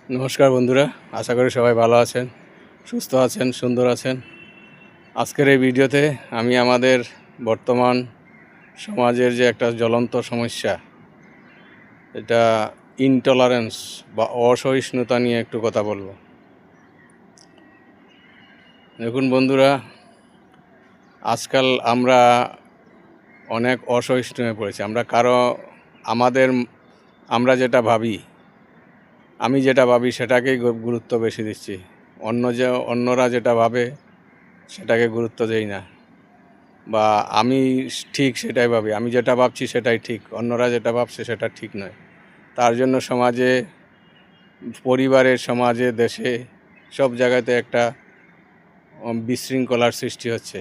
নমস্কার বন্ধুরা, আশা করি সবাই ভালো আছেন, সুস্থ আছেন, সুন্দর আছেন। আজকের এই ভিডিওতে আমি আমাদের বর্তমান সমাজের যে একটা জ্বলন্ত সমস্যা, এটা ইনটলারেন্স বা অসহিষ্ণুতা নিয়ে একটু কথা বলবো। দেখুন বন্ধুরা, আজকাল আমরা অনেক অসহিষ্ণু হয়ে পড়েছি। আমরা যেটা ভাবি, আমি যেটা ভাবি সেটাকেই গুরুত্ব বেশি দিচ্ছি। অন্যরা যেটা ভাবে সেটাকে গুরুত্ব দেই না, বা আমি ঠিক সেটাই ভাবি, আমি যেটা ভাবছি সেটাই ঠিক, অন্যরা যেটা ভাবছে সেটা ঠিক নয়। তার জন্য সমাজে, পরিবারের, সমাজে, দেশে, সব জায়গাতে একটা বিশৃঙ্খলার সৃষ্টি হচ্ছে।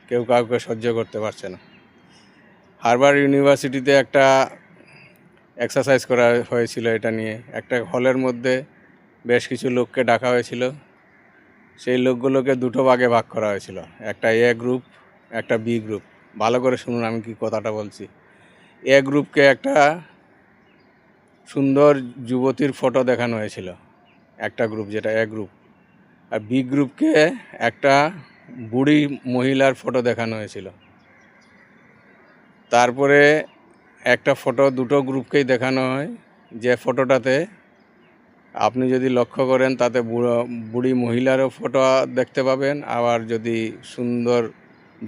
কেউ কাউকে সহ্য করতে পারছে না। হার্ভার্ড ইউনিভার্সিটিতে একটা এক্সারসাইজ করা হয়েছিল এটা নিয়ে। একটা হলের মধ্যে বেশ কিছু লোককে ডাকা হয়েছিল। সেই লোকগুলোকে দুটো ভাগে ভাগ করা হয়েছিল, একটা এ গ্রুপ, একটা বি গ্রুপ। ভালো করে শুনুন আমি কি কথাটা বলছি। এ গ্রুপকে একটা সুন্দর যুবতীর ফটো দেখানো হয়েছিল, একটা গ্রুপ, যেটা এ গ্রুপ। আর বি গ্রুপকে একটা বুড়ি মহিলার ফটো দেখানো হয়েছিল। তারপরে একটা ফটো দুটো গ্রুপকেই দেখানো হয়, যে ফটোটাতে আপনি যদি লক্ষ্য করেন তাতে বুড়ি মহিলারও ফটো দেখতে পাবেন, আবার যদি সুন্দর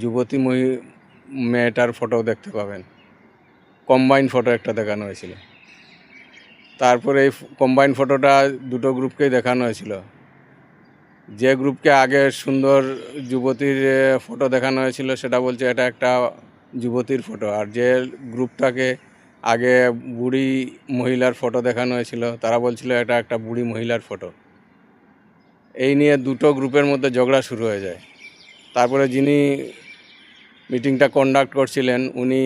যুবতী মেয়েটার ফটো দেখতে পাবেন। কম্বাইন ফটো একটা দেখানো হয়েছিল। তারপরে এই কম্বাইন ফটোটা দুটো গ্রুপকেই দেখানো হয়েছিল। যে গ্রুপকে আগে সুন্দর যুবতীর ফটো দেখানো হয়েছিল সেটা বলছে এটা একটা যুবতীর ফটো, আর যে গ্রুপটাকে আগে বুড়ি মহিলার ফটো দেখানো হয়েছিল তারা বলছিল এটা একটা বুড়ি মহিলার ফটো। এই নিয়ে দুটো গ্রুপের মধ্যে ঝগড়া শুরু হয়ে যায়। তারপরে যিনি মিটিংটা কন্ডাক্ট করছিলেন উনি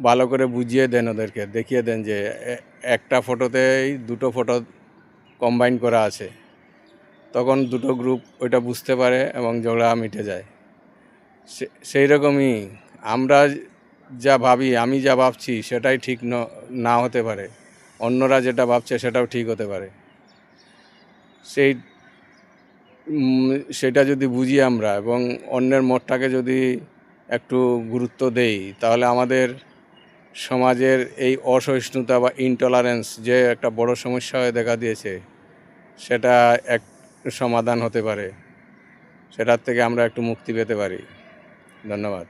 ভালো করে বুঝিয়ে দেন, ওদেরকে দেখিয়ে দেন যে একটা ফটোতেই দুটো ফটো কম্বাইন করা আছে। তখন দুটো গ্রুপ ওইটা বুঝতে পারে এবং ঝগড়া মিটে যায়। সেই রকমই আমরা যা ভাবি, আমি যা ভাবছি সেটাই ঠিক না হতে পারে, অন্যরা যেটা ভাবছে সেটাও ঠিক হতে পারে। সেটা যদি বুঝি আমরা এবং অন্যের মতটাকে যদি একটু গুরুত্ব দেই, তাহলে আমাদের সমাজের এই অসহিষ্ণুতা বা ইনটলারেন্স যে একটা বড় সমস্যা হয়ে দেখা দিয়েছে, সেটা এক সমাধান হতে পারে, সেটার থেকে আমরা একটু মুক্তি পেতে পারি। ধন্যবাদ।